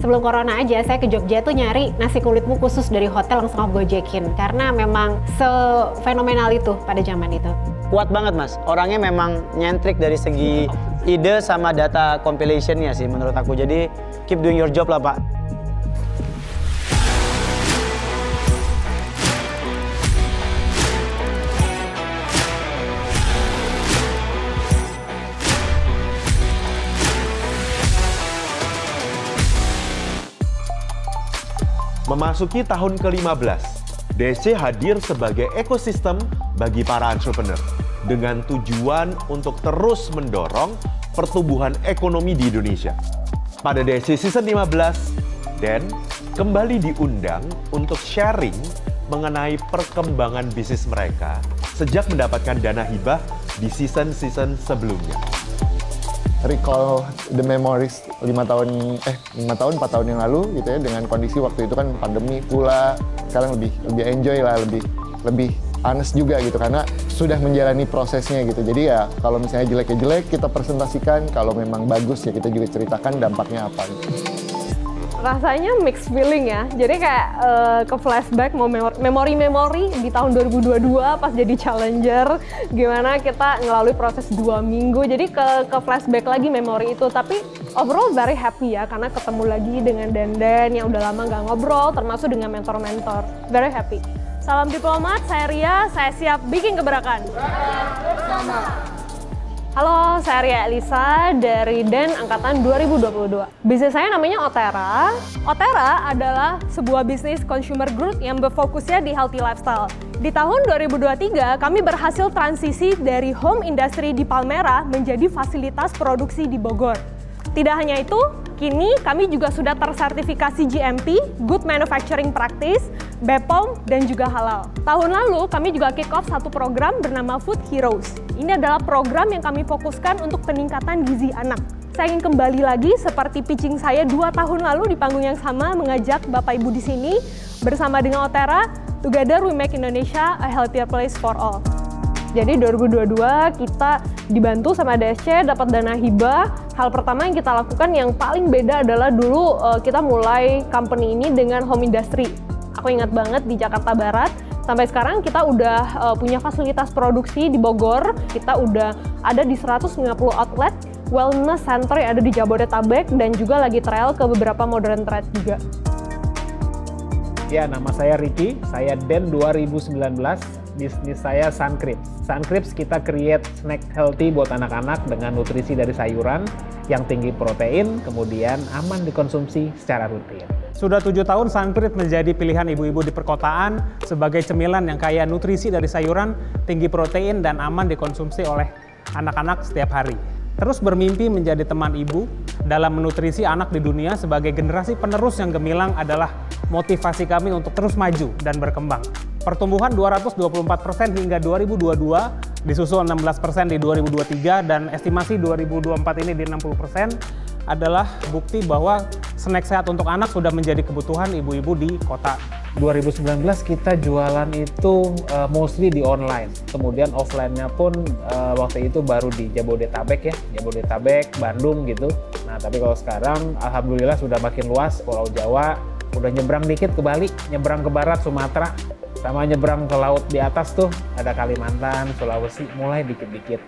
sebelum corona aja saya ke Jogja tuh nyari nasi kulitmu khusus dari hotel langsung aku gojekin karena memang sefenomenal itu pada zaman itu. Kuat banget Mas, orangnya memang nyentrik dari segi ide sama data compilation-nya sih menurut aku. Jadi keep doing your job lah Pak. Memasuki tahun ke-15, DC hadir sebagai ekosistem bagi para entrepreneur dengan tujuan untuk terus mendorong pertumbuhan ekonomi di Indonesia. Pada DC Season 15, Dan kembali diundang untuk sharing mengenai perkembangan bisnis mereka sejak mendapatkan dana hibah di season-season sebelumnya. Recall the memories 4 tahun yang lalu gitu ya, dengan kondisi waktu itu kan pandemi pula. Sekarang lebih enjoy lah, lebih honest juga gitu karena sudah menjalani prosesnya gitu. Jadi ya kalau misalnya jelek ya jelek kita presentasikan, kalau memang bagus ya kita juga ceritakan dampaknya apa gitu. Rasanya mixed feeling ya, jadi kayak ke flashback memori di tahun 2022 pas jadi challenger, gimana kita ngelalui proses 2 minggu, jadi ke flashback lagi memori itu. Tapi overall very happy ya, karena ketemu lagi dengan Dan yang udah lama nggak ngobrol, termasuk dengan mentor-mentor, very happy. Salam diplomat, saya Ria, saya siap bikin gebrakan. Halo, saya Ria Elisa dari Dan Angkatan 2022. Bisnis saya namanya Otera. Otera adalah sebuah bisnis consumer good yang berfokusnya di healthy lifestyle. Di tahun 2023, kami berhasil transisi dari home industry di Palmerah menjadi fasilitas produksi di Bogor. Tidak hanya itu, kini kami juga sudah tersertifikasi GMP, Good Manufacturing Practice, BPOM, dan juga halal. Tahun lalu, kami juga kick off satu program bernama Food Heroes. Ini adalah program yang kami fokuskan untuk peningkatan gizi anak. Saya ingin kembali lagi seperti pitching saya 2 tahun lalu di panggung yang sama, mengajak Bapak Ibu di sini bersama dengan Otera, Together We Make Indonesia a Healthier Place for All. Jadi 2022 kita dibantu sama DSC, dapat dana hibah. Hal pertama yang kita lakukan yang paling beda adalah dulu kita mulai company ini dengan home industry. Aku ingat banget di Jakarta Barat, sampai sekarang kita udah punya fasilitas produksi di Bogor, kita udah ada di 150 outlet, wellness center yang ada di Jabodetabek, dan juga lagi trial ke beberapa modern trade juga. Ya, nama saya Ricky, saya Den 2019, bisnis saya Suncrypts. Suncrypts kita create snack healthy buat anak-anak dengan nutrisi dari sayuran yang tinggi protein, kemudian aman dikonsumsi secara rutin. Sudah 7 tahun Suncrypts menjadi pilihan ibu-ibu di perkotaan sebagai cemilan yang kaya nutrisi dari sayuran, tinggi protein, dan aman dikonsumsi oleh anak-anak setiap hari. Terus bermimpi menjadi teman ibu dalam menutrisi anak di dunia sebagai generasi penerus yang gemilang adalah motivasi kami untuk terus maju dan berkembang. Pertumbuhan 224% hingga 2022, disusul 16% di 2023, dan estimasi 2024 ini di 60%, adalah bukti bahwa snack sehat untuk anak sudah menjadi kebutuhan ibu-ibu di kota. 2019 kita jualan itu mostly di online, kemudian offline-nya pun waktu itu baru di Jabodetabek ya, Jabodetabek, Bandung gitu. Nah tapi kalau sekarang alhamdulillah sudah makin luas, Pulau Jawa, udah nyebrang dikit ke Bali, nyebrang ke barat Sumatera, sama nyebrang ke laut di atas tuh ada Kalimantan, Sulawesi, mulai dikit-dikit.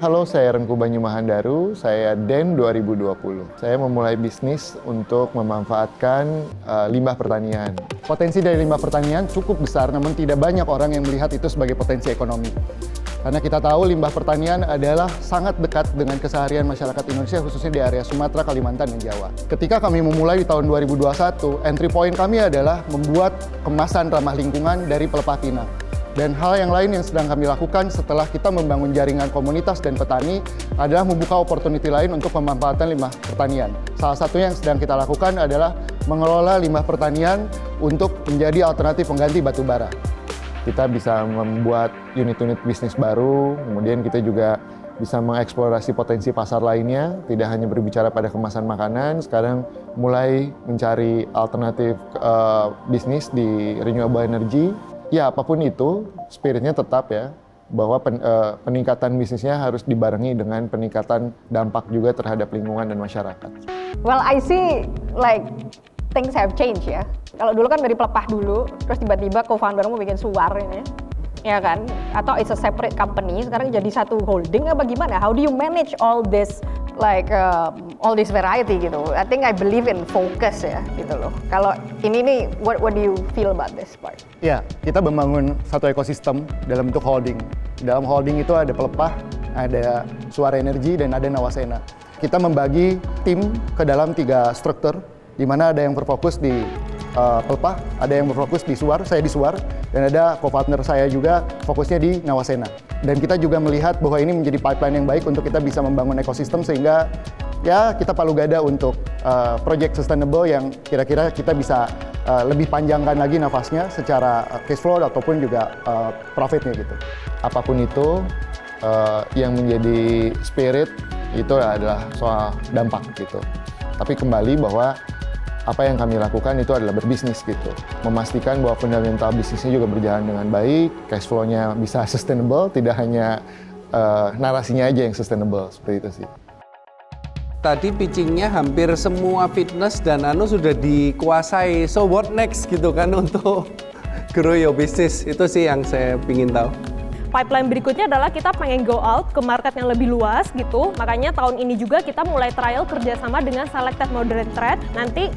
Halo, saya Rengku Banyumahandaru, saya Den 2020. Saya memulai bisnis untuk memanfaatkan limbah pertanian. Potensi dari limbah pertanian cukup besar, namun tidak banyak orang yang melihat itu sebagai potensi ekonomi. Karena kita tahu limbah pertanian adalah sangat dekat dengan keseharian masyarakat Indonesia, khususnya di area Sumatera, Kalimantan, dan Jawa. Ketika kami memulai di tahun 2021, entry point kami adalah membuat kemasan ramah lingkungan dari pelepah pinang. Dan hal yang lain yang sedang kami lakukan setelah kita membangun jaringan komunitas dan petani adalah membuka opportunity lain untuk pemanfaatan limbah pertanian. Salah satunya yang sedang kita lakukan adalah mengelola limbah pertanian untuk menjadi alternatif pengganti batu bara. Kita bisa membuat unit-unit bisnis baru, kemudian kita juga bisa mengeksplorasi potensi pasar lainnya, tidak hanya berbicara pada kemasan makanan, sekarang mulai mencari alternatif bisnis di renewable energy. Ya, apapun itu, spiritnya tetap ya, bahwa peningkatan bisnisnya harus dibarengi dengan peningkatan dampak juga terhadap lingkungan dan masyarakat. Well, I see like things have changed ya. Kalau dulu kan dari pelepah dulu, terus tiba-tiba co-foundermu bikin Suwar ini, ya kan? Atau it's a separate company, sekarang jadi satu holding apa gimana? How do you manage all this like all this variety gitu? I think I believe in focus ya gitu loh. Kalau ini nih, what do you feel about this part? Ya, kita membangun satu ekosistem dalam bentuk holding. Dalam holding itu ada pelepah, ada Suara Energi, dan ada Nawasena. Kita membagi tim ke dalam 3 struktur, di mana ada yang berfokus di pelepah, ada yang berfokus di Suar, saya di Suar, dan ada co-partner saya juga fokusnya di Nawasena. Dan kita juga melihat bahwa ini menjadi pipeline yang baik untuk kita bisa membangun ekosistem sehingga ya kita palu gada untuk project sustainable yang kira-kira kita bisa lebih panjangkan lagi nafasnya secara cash flow ataupun juga profitnya gitu. Apapun itu yang menjadi spirit itu adalah soal dampak gitu. Tapi kembali bahwa apa yang kami lakukan itu adalah berbisnis gitu. Memastikan bahwa fundamental bisnisnya juga berjalan dengan baik, cash flow-nya bisa sustainable, tidak hanya narasinya aja yang sustainable, seperti itu sih. Tadi pitching-nya hampir semua fitness dan sudah dikuasai. So what next gitu kan untuk grow your business? Itu sih yang saya ingin tahu. Pipeline berikutnya adalah kita pengen go out ke market yang lebih luas gitu. Makanya tahun ini juga kita mulai trial kerjasama dengan selected modern trade. Nanti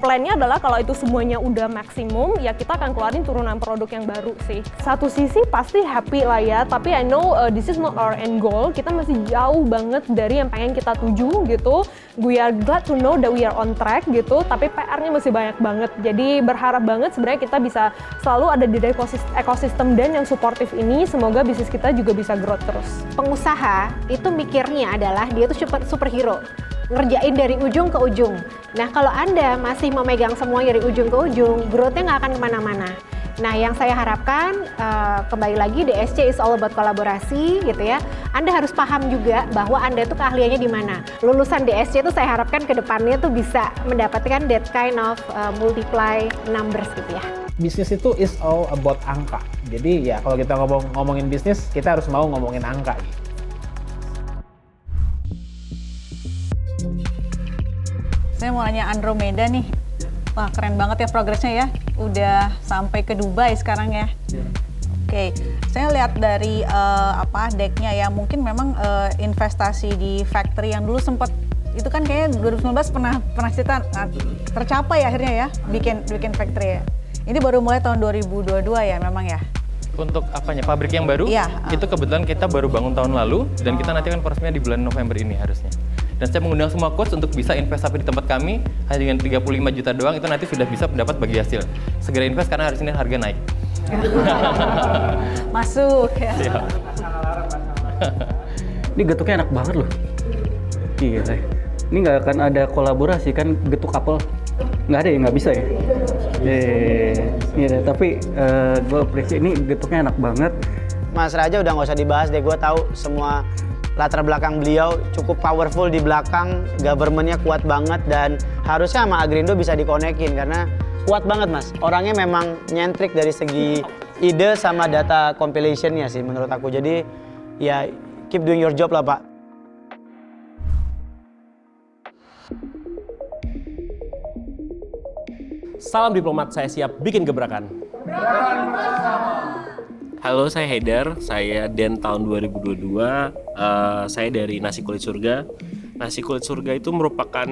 plannya adalah kalau itu semuanya udah maksimum, ya kita akan keluarin turunan produk yang baru sih. Satu sisi pasti happy lah ya, tapi I know this is not our end goal. Kita masih jauh banget dari yang pengen kita tuju gitu. We are glad to know that we are on track gitu, tapi PR-nya masih banyak banget. Jadi berharap banget sebenarnya kita bisa selalu ada di ekosistem dan yang suportif ini. Semoga bisnis kita juga bisa growth terus. Pengusaha itu mikirnya adalah dia tuh superhero, ngerjain dari ujung ke ujung. Nah kalau Anda masih memegang semuanya dari ujung ke ujung, growth-nya nggak akan kemana-mana. Nah yang saya harapkan, kembali lagi DSC is all about kolaborasi gitu ya. Anda harus paham juga bahwa Anda itu keahliannya di mana. Lulusan DSC itu saya harapkan ke depannya tuh bisa mendapatkan that kind of multiply numbers gitu ya. Bisnis itu is all about angka. Jadi ya kalau kita ngomongin bisnis, kita harus mau ngomongin angka gitu. Saya mau nanya Andromeda nih. Wah, keren banget ya progresnya ya. Udah sampai ke Dubai sekarang ya. Oke, saya lihat dari deck-nya ya, mungkin memang investasi di factory yang dulu sempat itu kan kayaknya 2019 pernah cerita tercapai akhirnya ya, bikin factory ya. Ini baru mulai tahun 2022 ya memang ya? Untuk apanya? Pabrik yang baru? Iya. Itu kebetulan kita baru bangun tahun lalu dan kita nanti kan resminya di bulan November ini harusnya. Dan saya mengundang semua coach untuk bisa investasi di tempat kami hanya dengan 35 juta doang, itu nanti sudah bisa dapat bagi hasil. Segera invest karena hari ini harga naik. Masuk ya. Siap. Ini getuknya enak banget loh. Iya, ini nggak akan ada kolaborasi kan, getuk apel nggak ada ya, nggak bisa ya. Iya, tapi gue appreciate ini getuknya enak banget. Mas Raja udah nggak usah dibahas deh, gue tahu semua latar belakang beliau cukup powerful di belakang, government-nya kuat banget dan harusnya sama Agrindo bisa dikonekin karena kuat banget Mas. Orangnya memang nyentrik dari segi ide sama data compilation-nya sih menurut aku. Jadi ya keep doing your job lah Pak. Salam diplomat, saya siap bikin gebrakan. Halo, saya Haidar, saya Den tahun 2022, saya dari Nasi Kulit Surga. Nasi Kulit Surga itu merupakan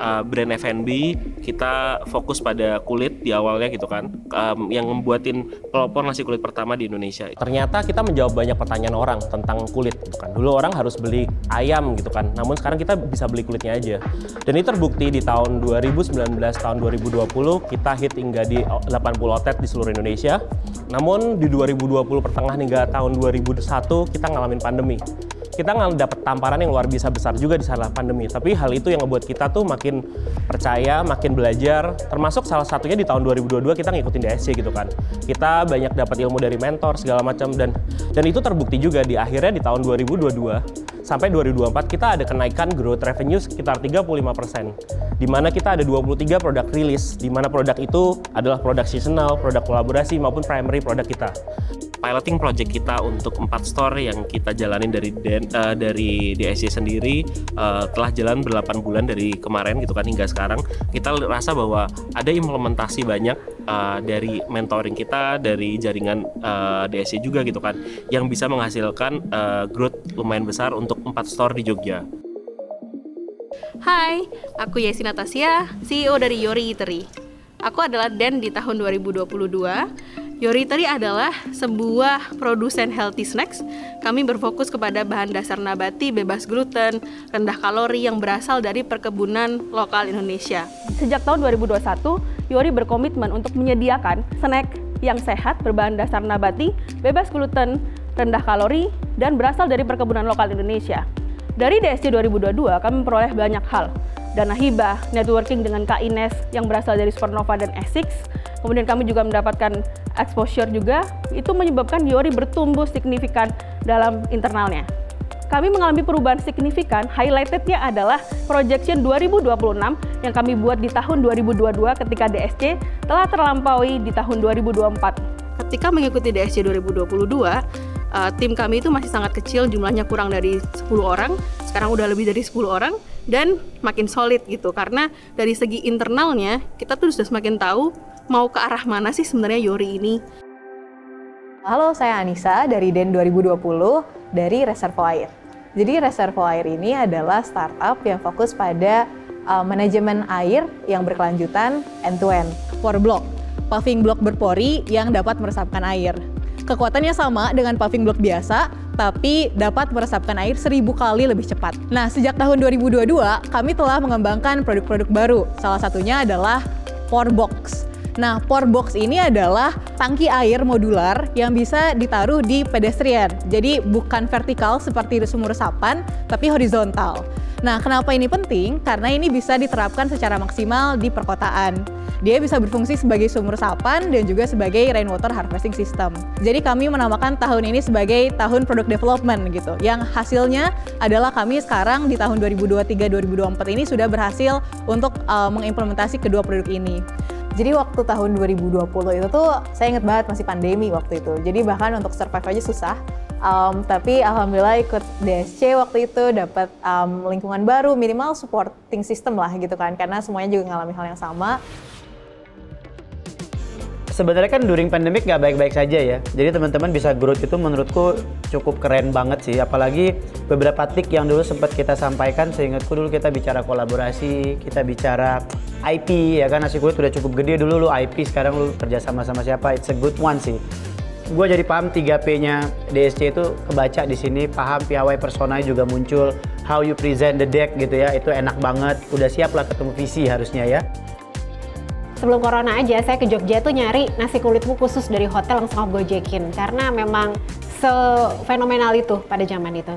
brand F&B, kita fokus pada kulit di awalnya gitu kan, yang membuatin pelopor nasi kulit pertama di Indonesia. Ternyata kita menjawab banyak pertanyaan orang tentang kulit gitu kan. Dulu orang harus beli ayam gitu kan, namun sekarang kita bisa beli kulitnya aja. Dan ini terbukti di tahun 2019, tahun 2020 kita hit hingga di 80 outlet di seluruh Indonesia. Namun di 2020 pertengahan hingga tahun 2001 kita ngalamin pandemi. Kita nggak dapat tamparan yang luar biasa besar juga di saat pandemi. Tapi hal itu yang ngebuat kita tuh makin percaya, makin belajar. Termasuk salah satunya di tahun 2022 kita ngikutin DSC gitu kan. Kita banyak dapat ilmu dari mentor segala macam dan itu terbukti juga di akhirnya di tahun 2022 sampai 2024 kita ada kenaikan growth revenue sekitar 35%. Di mana kita ada 23 produk rilis, di mana produk itu adalah produk seasonal, produk kolaborasi maupun primary produk kita. piloting project kita untuk 4 store yang kita jalanin dari DSC sendiri telah jalan ber-8 bulan dari kemarin gitu kan hingga sekarang. Kita rasa bahwa ada implementasi banyak dari mentoring kita, dari jaringan DSC juga gitu kan, yang bisa menghasilkan growth lumayan besar untuk 4 store di Jogja. Hai, aku Yesi Natasya, CEO dari Yori Eatery. Aku adalah Den di tahun 2022. Yori Eatery adalah sebuah produsen healthy snacks. Kami berfokus kepada bahan dasar nabati, bebas gluten, rendah kalori yang berasal dari perkebunan lokal Indonesia. Sejak tahun 2021, Yori berkomitmen untuk menyediakan snack yang sehat berbahan dasar nabati, bebas gluten, rendah kalori, dan berasal dari perkebunan lokal Indonesia. Dari DSC 2022, kami memperoleh banyak hal. Dana hibah, networking dengan Kak Ines yang berasal dari Supernova dan Essex. Kemudian kami juga mendapatkan exposure juga. Itu menyebabkan Yori bertumbuh signifikan dalam internalnya. Kami mengalami perubahan signifikan, highlightednya adalah projection 2026 yang kami buat di tahun 2022 ketika DSC telah terlampaui di tahun 2024. Ketika mengikuti DSC 2022, tim kami itu masih sangat kecil, jumlahnya kurang dari 10 orang, sekarang udah lebih dari 10 orang, dan makin solid gitu, karena dari segi internalnya, kita tuh sudah semakin tahu mau ke arah mana sih sebenarnya Yori ini. Halo, saya Anissa dari Den 2020 dari Reservoir. Jadi Reservoir ini adalah startup yang fokus pada manajemen air yang berkelanjutan end-to-end. Pore block, paving block berpori yang dapat meresapkan air. Kekuatannya sama dengan paving block biasa, tapi dapat meresapkan air 1000 kali lebih cepat. Nah, sejak tahun 2022, kami telah mengembangkan produk-produk baru. Salah satunya adalah Pore Box. Nah, Pore Box ini adalah tangki air modular yang bisa ditaruh di pedestrian. Jadi bukan vertikal seperti sumur resapan, tapi horizontal. Nah, kenapa ini penting? Karena ini bisa diterapkan secara maksimal di perkotaan. Dia bisa berfungsi sebagai sumur resapan dan juga sebagai rainwater harvesting system. Jadi kami menamakan tahun ini sebagai tahun product development gitu. Yang hasilnya adalah kami sekarang di tahun 2023-2024 ini sudah berhasil untuk mengimplementasi kedua produk ini. Jadi waktu tahun 2020 itu tuh saya inget banget masih pandemi waktu itu. Jadi bahkan untuk survive aja susah. Tapi alhamdulillah ikut DSC waktu itu dapat lingkungan baru, minimal supporting system lah gitu kan. Karena semuanya juga ngalami hal yang sama. Sebenarnya kan during pandemic nggak baik-baik saja ya. Jadi teman-teman bisa growth itu menurutku cukup keren banget sih. Apalagi beberapa tik yang dulu sempat kita sampaikan, seingatku dulu kita bicara kolaborasi, kita bicara IP ya kan. Nasi kulit udah cukup gede dulu lu IP, sekarang lu kerja sama siapa, it's a good one sih. Gue jadi paham 3P-nya DSC itu kebaca di sini, paham piawai persona juga muncul, how you present the deck gitu ya, itu enak banget. Udah siap lah ketemu visi harusnya ya. Sebelum corona aja, saya ke Jogja tuh nyari nasi kulitmu khusus dari hotel langsung aku gojekin. Karena memang sefenomenal itu pada zaman itu.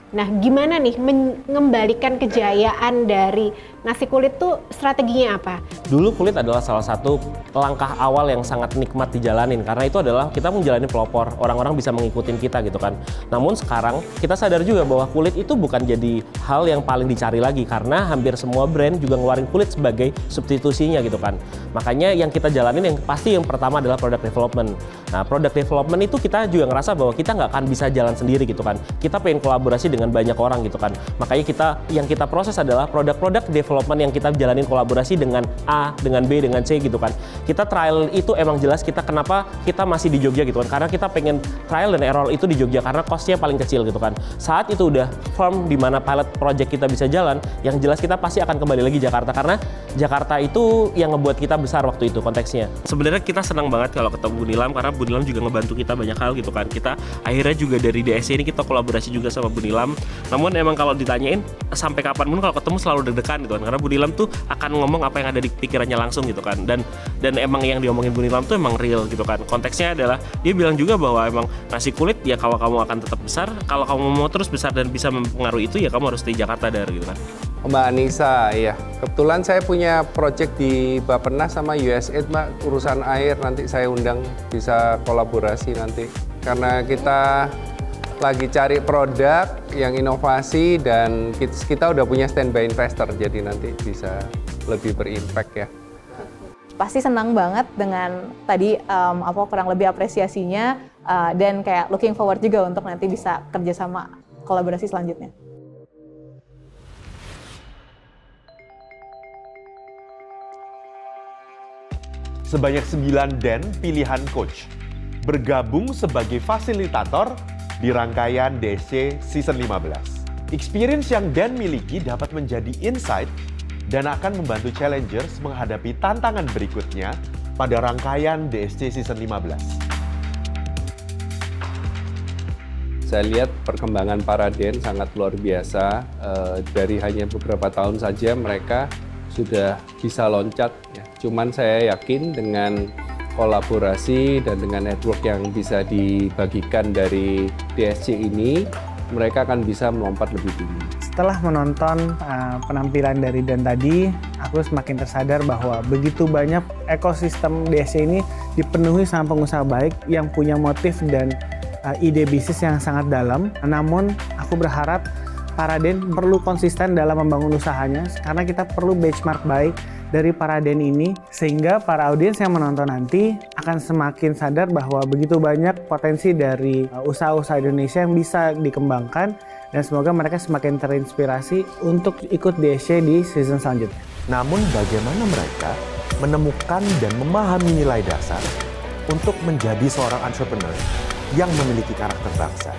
Nah, gimana nih mengembalikan kejayaan dari nasi kulit tuh strateginya apa? Dulu kulit adalah salah satu langkah awal yang sangat nikmat dijalanin, karena itu adalah kita menjalani pelopor, orang-orang bisa mengikutin kita gitu kan. Namun sekarang kita sadar juga bahwa kulit itu bukan jadi hal yang paling dicari lagi, karena hampir semua brand juga ngeluarin kulit sebagai substitusinya gitu kan. Makanya yang kita jalanin yang pertama adalah product development. Nah, product development itu kita juga ngerasa bahwa kita nggak akan bisa jalan sendiri gitu kan. Kita pengen kolaborasi dengan banyak orang gitu kan. Makanya yang kita proses adalah produk-produk development yang kita jalanin kolaborasi dengan A, dengan B, dengan C gitu kan. Kita trial itu emang jelas kita kenapa kita masih di Jogja gitu kan. Karena kita pengen trial dan error itu di Jogja karena cost-nya paling kecil gitu kan. Saat itu udah firm di mana pilot project kita bisa jalan, yang jelas kita pasti akan kembali lagi Jakarta karena Jakarta itu yang ngebuat kita besar waktu itu konteksnya. Sebenarnya kita senang banget kalau ketemu Bu Nilam karena Bu Nilam juga ngebantu kita banyak hal gitu kan. Kita akhirnya juga dari DSC ini kita kolaborasi juga sama Bu Nilam. Namun emang kalau ditanyain sampai kapan pun kalau ketemu selalu deg-degan gitu kan. Karena Bu Nilam tuh akan ngomong apa yang ada di pikirannya langsung gitu kan. Dan emang yang diomongin Bu Nilam tuh emang real gitu kan. Konteksnya adalah dia bilang juga bahwa emang nasi kulit ya kalau kamu akan tetap besar, kalau kamu mau terus besar dan bisa mempengaruhi itu ya kamu harus di Jakarta dari gitu kan. Mbak Anissa, iya. Kebetulan saya punya project di Bappenas sama USAID, Mbak, urusan air. Nanti saya undang, bisa kolaborasi nanti. Karena kita lagi cari produk yang inovasi dan kita udah punya standby investor, jadi nanti bisa lebih berimpact ya. Pasti senang banget dengan tadi kurang lebih apresiasinya dan kayak looking forward juga untuk nanti bisa kerjasama kolaborasi selanjutnya. Sebanyak 9 Den pilihan coach bergabung sebagai fasilitator di rangkaian DSC Season 15. Experience yang Dan miliki dapat menjadi insight dan akan membantu challengers menghadapi tantangan berikutnya pada rangkaian DSC Season 15. Saya lihat perkembangan para Den sangat luar biasa. Dari hanya beberapa tahun saja mereka sudah bisa loncat. Ya. Cuman saya yakin dengan kolaborasi dan dengan network yang bisa dibagikan dari DSC ini, mereka akan bisa melompat lebih tinggi. Setelah menonton penampilan dari Dan tadi, aku semakin tersadar bahwa begitu banyak ekosistem DSC ini dipenuhi sama pengusaha baik yang punya motif dan ide bisnis yang sangat dalam. Namun aku berharap para Den perlu konsisten dalam membangun usahanya karena kita perlu benchmark baik dari para Den ini sehingga para audiens yang menonton nanti akan semakin sadar bahwa begitu banyak potensi dari usaha-usaha Indonesia yang bisa dikembangkan dan semoga mereka semakin terinspirasi untuk ikut DSC di season selanjutnya. Namun bagaimana mereka menemukan dan memahami nilai dasar untuk menjadi seorang entrepreneur yang memiliki karakter bangsa?